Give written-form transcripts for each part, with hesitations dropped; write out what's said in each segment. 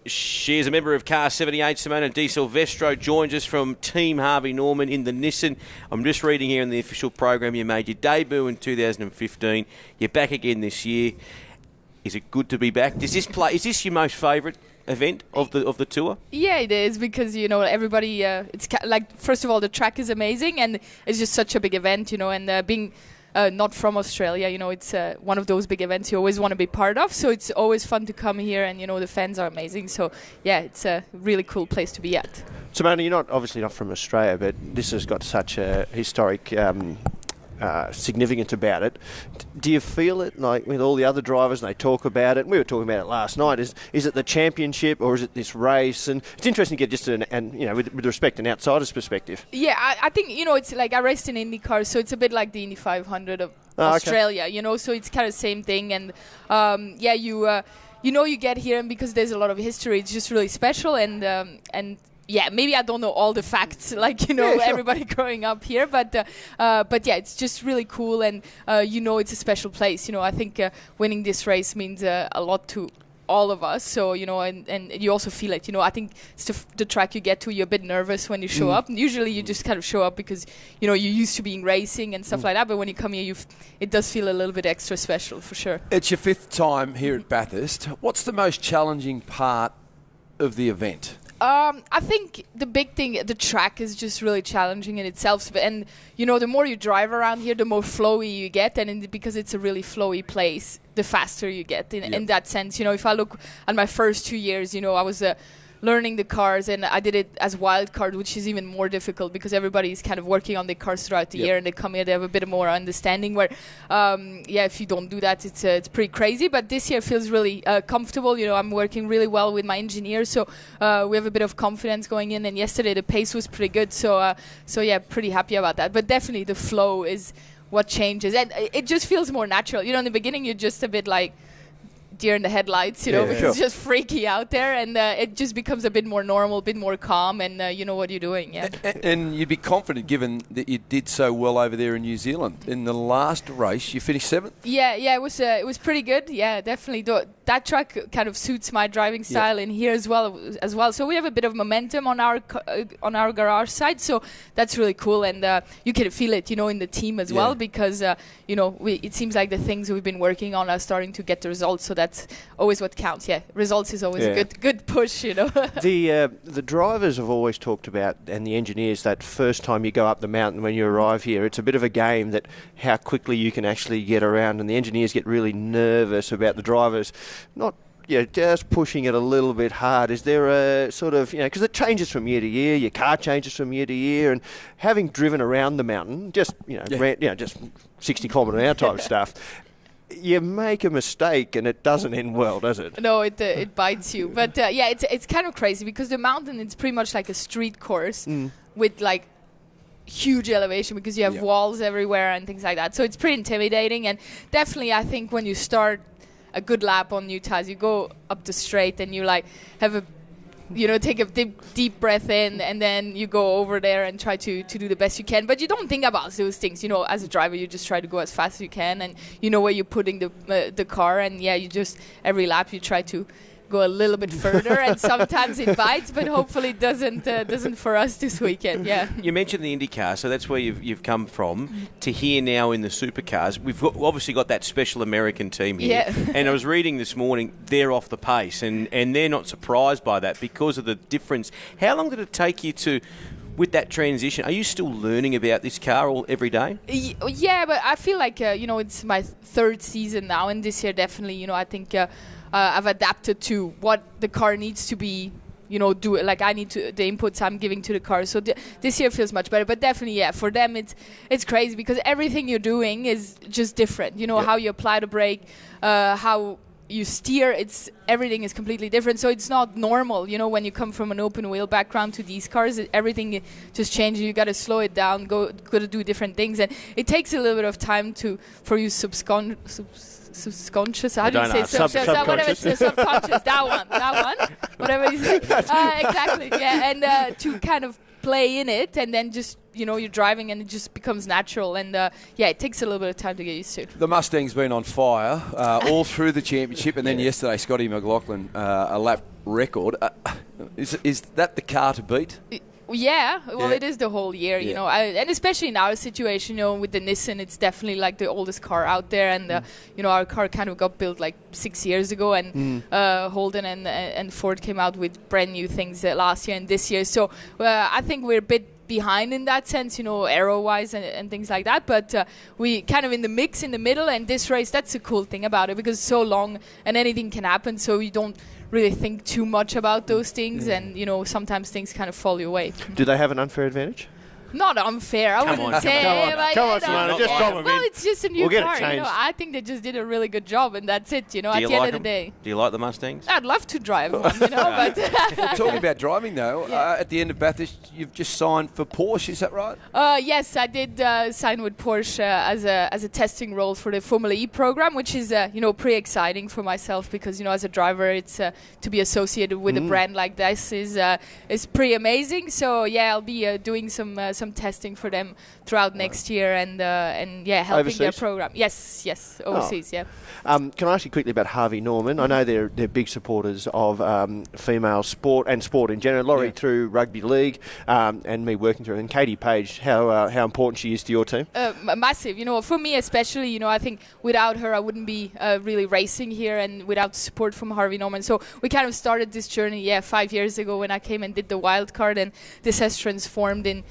She is a member of Car 78. Simona de Silvestro joins us from Team Harvey Norman in the Nissan. I'm just reading here in the official program, you made your debut in 2015. You're back again this year. Is it good to be back? Is this your most favourite event of the tour? Yeah, it is, because everybody. It's first of all, the track is amazing, and it's just such a big event, and being not from Australia, it's one of those big events you always want to be part of. So it's always fun to come here, and the fans are amazing. So yeah, it's a really cool place to be at. Simona, you're obviously not from Australia, but this has got such a historic significance about it. Do you feel it, like with all the other drivers, and they talk about it? We were talking about it last night. Is it the championship, or is it this race? And it's interesting to get just with respect, an outsider's perspective. Yeah, I think it's like I raced in IndyCar, so it's a bit like the Indy 500 of Australia. Okay. So it's kind of the same thing. And you get here, and because there's a lot of history, it's just really special. And yeah, maybe I don't know all the facts, everybody growing up here, but yeah, it's just really cool, and it's a special place. I think winning this race means a lot to all of us. So and you also feel it. I think it's the track you get to. You're a bit nervous when you show up. Usually, you just kind of show up because you're used to being racing and stuff like that. But when you come here, it does feel a little bit extra special for sure. It's your 5th time here at Bathurst. What's the most challenging part of the event? I think the big thing, the track is just really challenging in itself. And, the more you drive around here, the more flowy you get. And because it's a really flowy place, the faster you get in that sense. If I look at my first 2 years, I was learning the cars, and I did it as wild card, which is even more difficult because everybody is kind of working on the cars throughout the year, and they come here, they have a bit more understanding where if you don't do that, it's pretty crazy. But this year feels really comfortable. I'm working really well with my engineers, so we have a bit of confidence going in, and yesterday the pace was pretty good, so yeah, pretty happy about that. But definitely the flow is what changes, and it just feels more natural. In the beginning you're just a bit like deer in the headlights, because it's just freaky out there, and it just becomes a bit more normal, a bit more calm, and you know what you're doing. Yeah. And you'd be confident given that you did so well over there in New Zealand. In the last race, you finished 7th? Yeah, it was pretty good. Yeah, definitely. That track kind of suits my driving style in here as well. So we have a bit of momentum on our garage side, so that's really cool, and you can feel it, in the team as well, because it seems like the things we've been working on are starting to get the results. So that's always what counts. Yeah, results is always a good push. The drivers have always talked about, and the engineers, that first time you go up the mountain when you arrive here, it's a bit of a game that how quickly you can actually get around, and the engineers get really nervous about the drivers not just pushing it a little bit hard. Is there a sort of, because it changes from year to year, your car changes from year to year, and having driven around the mountain, just 60 kilometre an hour type stuff, you make a mistake and it doesn't end well, does it? No, it bites you. But it's kind of crazy because the mountain, it's pretty much like a street course with like huge elevation, because you have walls everywhere and things like that. So it's pretty intimidating, and definitely I think when you start a good lap on new tires, you go up the straight and you like have take a deep breath in, and then you go over there and try to do the best you can. But you don't think about those things, as a driver, you just try to go as fast as you can, and where you're putting the car, and you just every lap you try to go a little bit further, and sometimes it bites, but hopefully it doesn't for us this weekend. Yeah. You mentioned the IndyCar, so that's where you've come from to here now in the supercars. We've obviously got that special American team here, and I was reading this morning they're off the pace, and they're not surprised by that because of the difference. How long did it take you to? With that transition, are you still learning about this car every day? Yeah, but I feel like it's my 3rd season now, and this year definitely, I think I've adapted to what the car needs to be, do it. Like I need to the inputs I'm giving to the car. So this year feels much better. But definitely, for them it's crazy because everything you're doing is just different. How you apply the brake, how you steer, everything is completely different. So it's not normal, when you come from an open wheel background to these cars, everything just changes. You got to slow it down, got to do different things, and it takes a little bit of time for you subconscious. How do you say subconscious? Whatever, it's subconscious. that one. Whatever you say. Exactly. Yeah, and to kind of play in it, and then just you're driving and it just becomes natural, and it takes a little bit of time to get used to. The Mustang's been on fire all through the championship, and then yesterday Scotty McLaughlin a lap record. Is that the car to beat? Yeah, well, it is the whole year, you know, and especially in our situation, you know, with the Nissan, it's definitely like the oldest car out there, and you know, our car kind of got built like 6 years ago, and Holden and Ford came out with brand new things last year and this year, so I think we're a bit behind in that sense, you know, aero-wise and things like that, but we kind of in the mix in the middle, and this race, that's the cool thing about it, because it's so long and anything can happen, so you don't really think too much about those things, and you know, sometimes things kind of fall your way. Do they have an unfair advantage? Not unfair, I wouldn't say. Come on, Simona, just come on. Well, it's just a new car. You know, I think they just did a really good job, and that's it. You know, at the end of the day. Do you like the Mustangs? I'd love to drive one. You know, but talking about driving though, at the end of Bathurst, you've just signed for Porsche. Is that right? Yes, I did sign with Porsche as a testing role for the Formula E program, which is you know, pretty exciting for myself, because you know, as a driver, it's to be associated with a brand like this is pretty amazing. So yeah, I'll be doing some testing for them throughout next year, and helping overseas? their program. Yes, overseas. Yeah. Can I ask you quickly about Harvey Norman? I know they're big supporters of female sport and sport in general. Laurie through rugby league, and me working through, and Katie Page, how important she is to your team? Massive. You know, for me especially. You know, I think without her, I wouldn't be really racing here, and without support from Harvey Norman. So we kind of started this journey 5 years ago when I came and did the wild card, and this has transformed in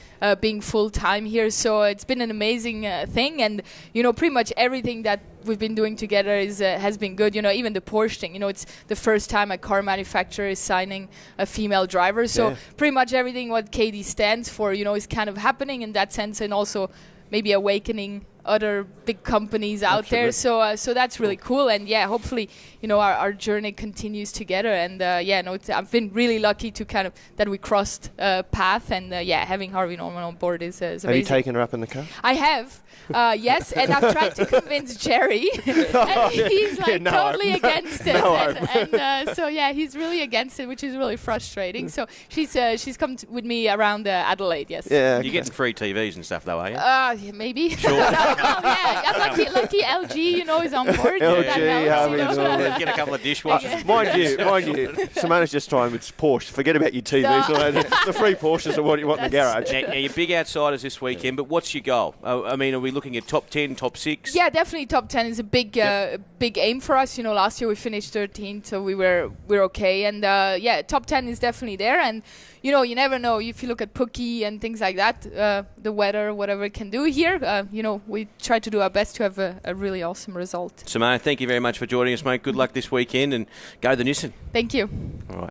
being full time here. So it's been an amazing thing, and you know, pretty much everything that we've been doing together has been good. You know, even the Porsche thing, you know, it's the first time a car manufacturer is signing a female driver. So pretty much everything what Katie stands for, you know, is kind of happening in that sense, and also maybe awakening other big companies out there. So that's really cool. And yeah, hopefully, you know, our journey continues together. And I've been really lucky to kind of that we crossed path. And having Harvey Norman on board is amazing. Have you taken her up in the car? I have. Yes, and I've tried to convince Jerry, and he's like totally against it. So he's really against it, which is really frustrating. So she's come with me around Adelaide. Yes. Yeah. You're getting free TVs and stuff, though, are you? Maybe. Sure. I'm lucky LG, you know, is on board. LG, Harvey Norman. Get a couple of dishwashers. Mind you, Simona's just trying with Porsche. Forget about your TVs. The free Porsches are what you want in the garage. Now, you're big outsiders this weekend, but what's your goal? I mean, are we looking at top 10, top 6? Yeah, definitely top 10 is a big aim for us. You know, last year we finished 13th, so we're okay. And top 10 is definitely there. And you know, you never know. If you look at Pookie and things like that, the weather, whatever it can do here, you know, we try to do our best to have a really awesome result. Simona, thank you very much for joining us, mate. Good luck this weekend, and go the Nissan. Thank you. All right.